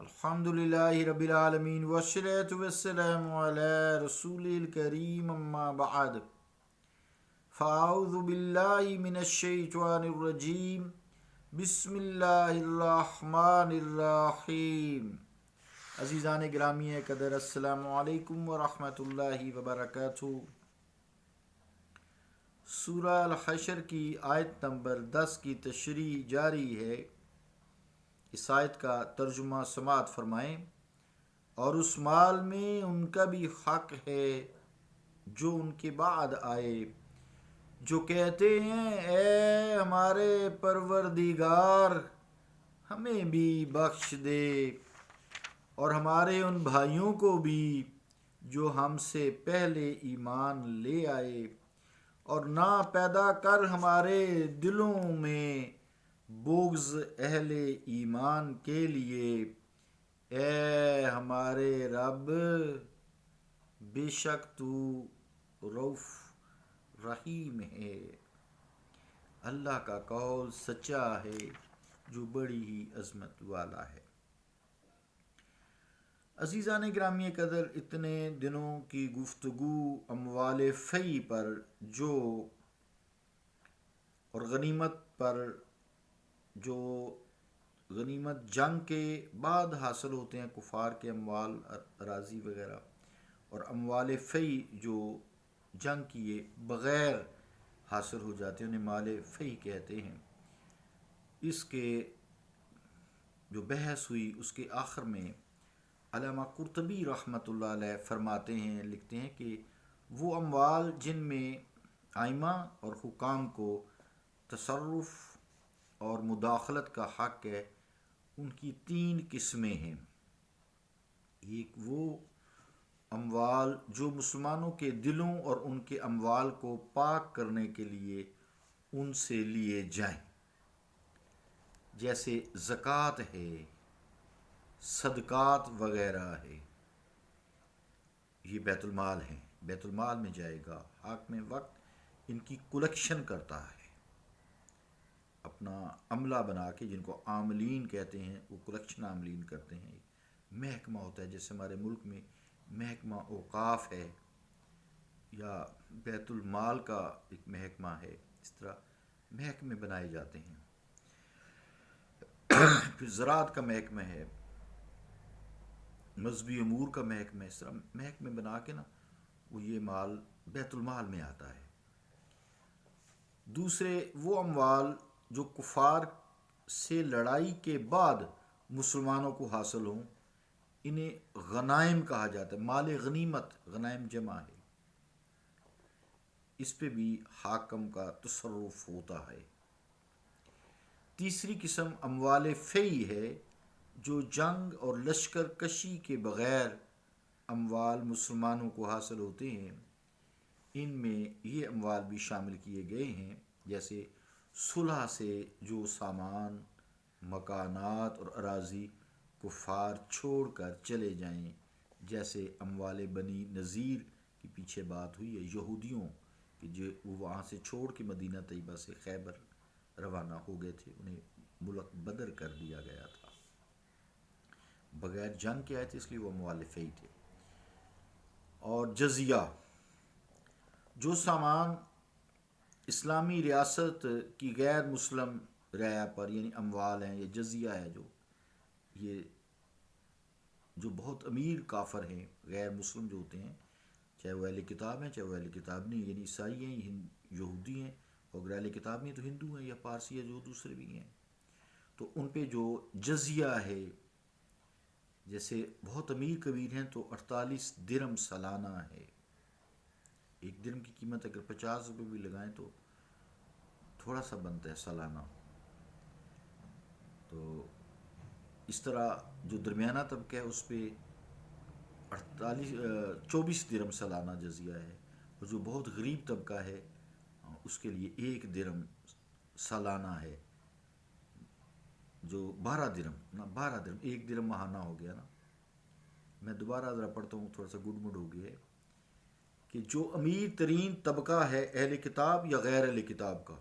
الحمدللہ رب العالمین والصلاة والسلام علی رسول الکریم اما بعد فاعوذ باللہ من الشیطان الرجیم بسم اللہ الرحمن الرحیم۔ عزیزان گرامی قدر، السلام علیکم ورحمۃ اللہ وبرکاتہ۔ سورہ الحشر کی آیت نمبر 10 کی تشریح جاری ہے۔ اس آیت کا ترجمہ سماعت فرمائیں۔ اور اس مال میں ان کا بھی حق ہے جو ان کے بعد آئے، جو کہتے ہیں اے ہمارے پروردگار ہمیں بھی بخش دے، اور ہمارے ان بھائیوں کو بھی جو ہم سے پہلے ایمان لے آئے، اور نہ پیدا کر ہمارے دلوں میں بغض اہل ایمان کے لیے، اے ہمارے رب بے شک تو رؤوف رحیم ہے۔ اللہ کا قول سچا ہے جو بڑی ہی عظمت والا ہے۔ عزیزان گرامی قدر، اتنے دنوں کی گفتگو اموال فی پر اور غنیمت پر، جو غنیمت جنگ کے بعد حاصل ہوتے ہیں، کفار کے اموال، اراضی وغیرہ، اور اموال فی جو جنگ کیے بغیر حاصل ہو جاتے ہیں، انہیں مال فی کہتے ہیں۔ اس کے جو بحث ہوئی اس کے آخر میں علامہ قرطبی رحمۃ اللہ علیہ فرماتے ہیں، لکھتے ہیں کہ وہ اموال جن میں ائمہ اور حکام کو تصرف اور مداخلت کا حق ہے، ان کی 3 قسمیں ہیں۔ ایک وہ اموال جو مسلمانوں کے دلوں اور ان کے اموال کو پاک کرنے کے لیے ان سے لیے جائیں، جیسے زکوٰۃ ہے، صدقات وغیرہ ہے، یہ بیت المال ہیں، بیت المال میں جائے گا۔ حاکم وقت ان کی کلیکشن کرتا ہے، اپنا عملہ بنا کے، جن کو عاملین کہتے ہیں، وہ کلیکشن عاملین کرتے ہیں۔ محکمہ ہوتا ہے، جیسے ہمارے ملک میں محکمہ اوقاف ہے یا بیت المال کا ایک محکمہ ہے، اس طرح محکمے بنائے جاتے ہیں۔ پھر زراعت کا محکمہ ہے، مذہبی امور کا محکمہ ہے، اس طرح محکمے بنا کے وہ یہ مال بیت المال میں آتا ہے۔ دوسرے وہ اموال جو کفار سے لڑائی کے بعد مسلمانوں کو حاصل ہوں، انہیں غنائم کہا جاتا ہے، مال غنیمت، غنائم جمع ہے، اس پہ بھی حاکم کا تصرف ہوتا ہے۔ تیسری قسم اموال فی ہے، جو جنگ اور لشکر کشی کے بغیر اموال مسلمانوں کو حاصل ہوتے ہیں۔ ان میں یہ اموال بھی شامل کیے گئے ہیں، جیسے صلح سے جو سامان، مکانات اور اراضی کفار چھوڑ کر چلے جائیں، جیسے اموال بنی نذیر کی پیچھے بات ہوئی ہے، یہودیوں کہ جو وہ وہاں سے چھوڑ کے مدینہ طیبہ سے خیبر روانہ ہو گئے تھے، انہیں ملک بدر کر دیا گیا تھا، بغیر جنگ کے آئے تھے، اس لیے وہ اموال فی تھے۔ اور جزیہ، جو سامان اسلامی ریاست کی غیر مسلم رعایا پر، یعنی اموال ہیں، یہ جزیہ ہے، جو بہت امیر کافر ہیں، غیر مسلم جو ہوتے ہیں، چاہے وہ اہل کتاب ہیں چاہے وہ اہل کتاب نہیں، یعنی عیسائی ہیں، یہودی ہیں، اور اگر اہل کتاب نہیں تو ہندو ہیں یا پارسی ہیں، جو دوسرے بھی ہیں، تو ان پہ جو جزیہ ہے، جیسے بہت امیر کبیر ہیں تو 48 درم سالانہ ہے۔ ایک درم کی قیمت اگر 50 روپے بھی لگائیں تو تھوڑا سا بنتا ہے سالانہ۔ تو اس طرح جو درمیانہ طبقہ ہے اس پہ 24 درم سالانہ جزیہ ہے، اور جو بہت غریب طبقہ ہے اس کے لیے 1 درم سالانہ ہے، جو 12 درم 1 درم ماہانہ ہو گیا نا۔ میں دوبارہ ذرا پڑھتا ہوں، تھوڑا سا گڈ مڈ ہو گیا ہے، کہ جو امیر ترین طبقہ ہے اہل کتاب یا غیر اہل کتاب کا،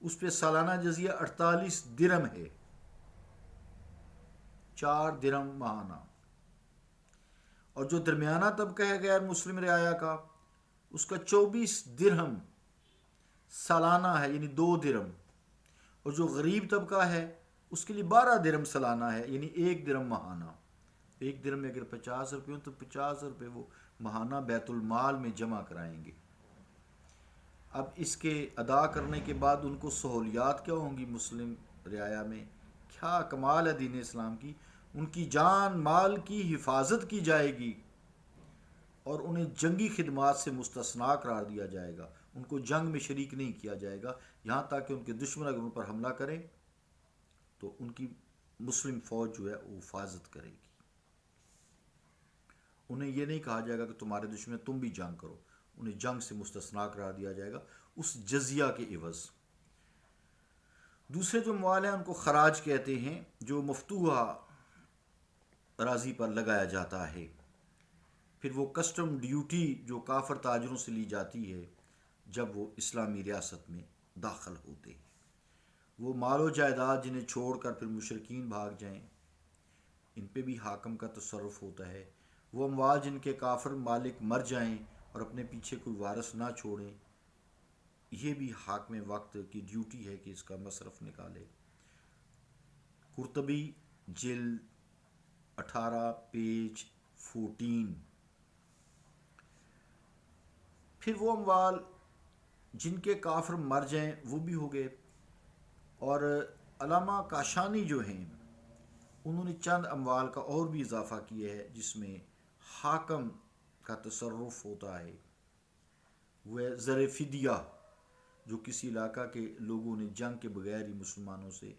اس پہ سالانہ جزیہ 48 درم ہے، 4 درہم ماہانہ، اور جو درمیانہ طبقہ ہے غیر مسلم رعایا کا، اس کا 24 درہم سالانہ ہے، یعنی 2 درہم، اور جو غریب طبقہ ہے اس کے لیے 12 درہم سالانہ ہے، یعنی 1 درہم ماہانہ۔ 1 درہم میں اگر 50 روپے ہوں تو 50 روپے وہ ماہانہ بیت المال میں جمع کرائیں گے۔ اب اس کے ادا کرنے کے بعد ان کو سہولیات کیا ہوں گی مسلم رعایا میں؟ کیا کمال ہے دین اسلام کی! ان کی جان مال کی حفاظت کی جائے گی، اور انہیں جنگی خدمات سے مستثنا قرار دیا جائے گا، ان کو جنگ میں شریک نہیں کیا جائے گا، یہاں تک کہ ان کے دشمن اگر ان پر حملہ کریں تو ان کی مسلم فوج جو ہے وہ حفاظت کرے گی۔ انہیں یہ نہیں کہا جائے گا کہ تمہارے دشمن تم بھی جنگ کرو، انہیں جنگ سے مستثنا قرار دیا جائے گا اس جزیہ کے عوض۔ دوسرے جو موال ہیں ان کو خراج کہتے ہیں، جو مفتوحہ اراضی پر لگایا جاتا ہے۔ پھر وہ کسٹم ڈیوٹی جو کافر تاجروں سے لی جاتی ہے جب وہ اسلامی ریاست میں داخل ہوتے ہیں۔ وہ مال و جائیداد جنہیں چھوڑ کر پھر مشرکین بھاگ جائیں، ان پہ بھی حاکم کا تصرف ہوتا ہے۔ وہ اموال جن کے کافر مالک مر جائیں اور اپنے پیچھے کوئی وارث نہ چھوڑیں، یہ بھی حاکم وقت کی ڈیوٹی ہے کہ اس کا مصرف نکالے۔ قرطبی جلد 18 پیج 14۔ پھر وہ اموال جن کے کافر مر جائیں وہ بھی ہو گئے، اور علامہ کاشانی جو ہیں انہوں نے چند اموال کا اور بھی اضافہ کیا ہے جس میں حاکم کا تصرف ہوتا ہے۔ وہ ہے زر فدیہ، جو کسی علاقہ کے لوگوں نے جنگ کے بغیر ہی مسلمانوں سے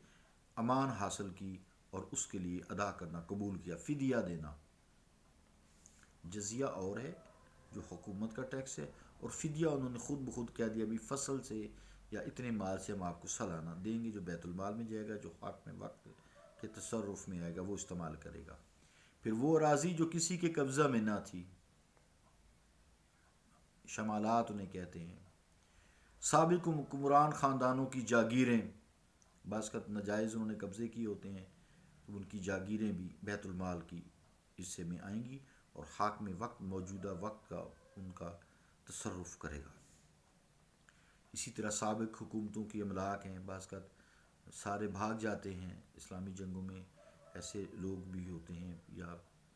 امان حاصل کی اور اس کے لیے ادا کرنا قبول کیا، فدیہ دینا۔ جزیہ اور ہے جو حکومت کا ٹیکس ہے، اور فدیہ انہوں نے خود بخود کہہ دیا بھی فصل سے یا اتنے مال سے ہم آپ کو سالانہ دیں گے، جو بیت المال میں جائے گا، جو حاکم وقت کے تصرف میں آئے گا وہ استعمال کرے گا۔ پھر وہ اراضی جو کسی کے قبضہ میں نہ تھی، شمالات انہیں کہتے ہیں۔ سابق حکمران خاندانوں کی جاگیریں، بعض کا ناجائز انہوں نے قبضے کیے ہوتے ہیں، تو ان کی جاگیریں بھی بیت المال کی حصے میں آئیں گی، اور حاکم وقت موجودہ وقت کا ان کا تصرف کرے گا۔ اسی طرح سابق حکومتوں کی املاک ہیں، بعض کا سارے بھاگ جاتے ہیں، اسلامی جنگوں میں ایسے لوگ بھی ہوتے ہیں یا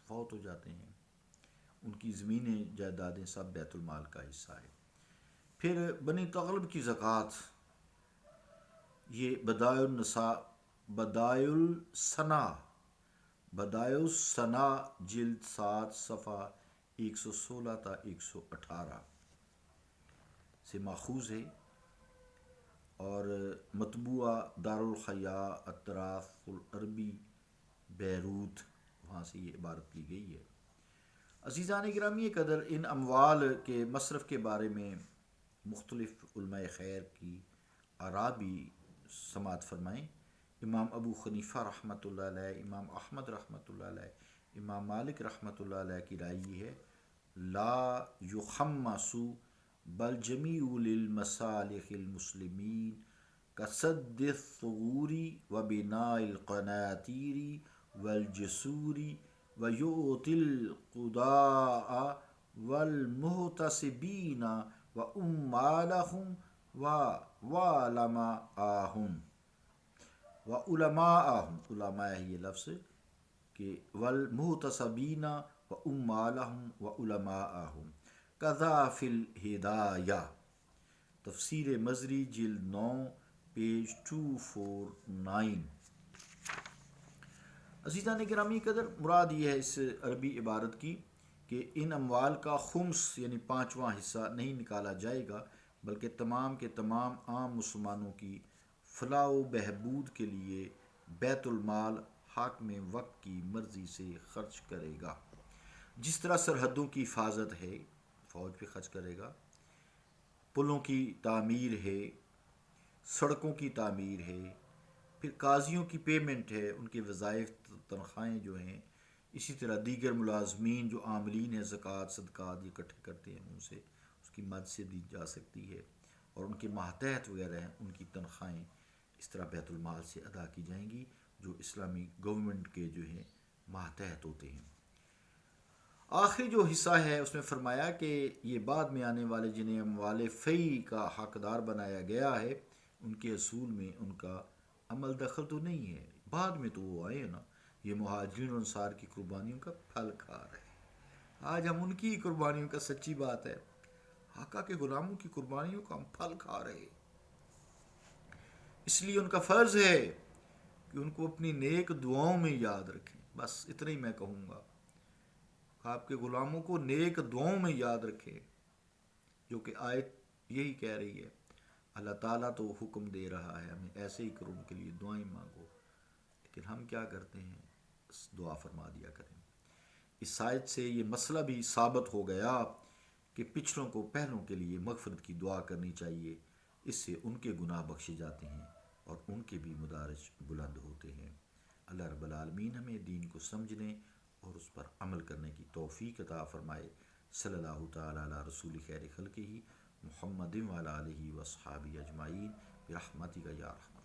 فوت ہو جاتے ہیں، ان کی زمینیں جائیدادیں سب بیت المال کا حصہ ہے۔ پھر بنی تغلب کی زکوٰۃ، یہ بدائع السنا جلد 7 صفحہ 116 تا 118 سے ماخوذ ہے، اور مطبوعہ دارالخیاء التراث العربی بیروت، وہاں سے یہ عبارت لی گئی ہے۔ عزیزان گرامی قدر، ان اموال کے مصرف کے بارے میں مختلف علماء خیر کی آراء بھی سماعت فرمائیں۔ امام ابو حنیفہ رحمۃ اللہ علیہ، امام احمد رحمۃ اللہ علیہ، امام مالک رحمۃ اللہ علیہ کی رائے یہ ہے لا یخمس بل جمیع للمصالح المسلمین کسد الثغور وبناء القناطیر والجسور ویؤتی القضاء والمحتسبین وعمالهم وعلماءهم، علماء ہے یہ لفظ کہ والمحتسبین وعمالهم وعلماءهم کذا فی الہدایہ، تفسیر مزری جلد 9 پیج 249۔ عزیزان گرامی قدر، مراد یہ ہے اس عربی عبارت کی کہ ان اموال کا خمس یعنی 5واں حصہ نہیں نکالا جائے گا، بلکہ تمام کے تمام عام مسلمانوں کی فلاح و بہبود کے لیے بیت المال حاکم وقت کی مرضی سے خرچ کرے گا۔ جس طرح سرحدوں کی حفاظت ہے، فوج پہ خرچ کرے گا، پلوں کی تعمیر ہے، سڑکوں کی تعمیر ہے، پھر قاضیوں کی پیمنٹ ہے، ان کے وظائف تنخواہیں جو ہیں، اسی طرح دیگر ملازمین جو عاملین ہیں، زکوٰۃ صدقات اکٹھے کرتے ہیں، ان سے اس کی مد سے دی جا سکتی ہے، اور ان کے ماتحت وغیرہ ہیں ان کی تنخواہیں اس طرح بیت المال سے ادا کی جائیں گی۔ جو اسلامی گورنمنٹ کے جو ہیں ماتحت ہوتے ہیں۔ آخری جو حصہ ہے اس میں فرمایا کہ یہ بعد میں آنے والے جنہیں اموال فی کا حقدار بنایا گیا ہے ان کے اصول میں ان کا عمل دخل تو نہیں ہے، بعد میں تو وہ آئے نا، یہ مہاجرین و انصار کی قربانیوں کا پھل کھا رہے ہیں۔ آج ہم ان کی قربانیوں کا، سچی بات ہے، آقا کے غلاموں کی قربانیوں کا ہم پھل کھا رہے ہیں۔ اس لیے ان کا فرض ہے کہ ان کو اپنی نیک دعاؤں میں یاد رکھیں۔ بس اتنا ہی میں کہوں گا، آپ کے غلاموں کو نیک دعاؤں میں یاد رکھیں، جو کہ آیت یہی کہہ رہی ہے۔ اللہ تعالیٰ تو حکم دے رہا ہے ہمیں ایسے ہی کرو، ان کے لیے دعائیں مانگو، لیکن ہم کیا کرتے ہیں؟ بس دعا فرما دیا کریں۔ اس آیت سے یہ مسئلہ بھی ثابت ہو گیا کہ پچھلوں کو پہلوں کے لیے مغفرت کی دعا کرنی چاہیے، اس سے ان کے گناہ بخشے جاتے ہیں اور ان کے بھی مدارج بلند ہوتے ہیں۔ اللہ رب العالمین ہمیں دین کو سمجھنے اور اس پر عمل کرنے کی توفیق عطا فرمائے۔ صلی اللہ تعالیٰ علی رسول خیر خلقہ محمد وعلی آلہ وصحابہ اجمعین برحمتک یا ارحم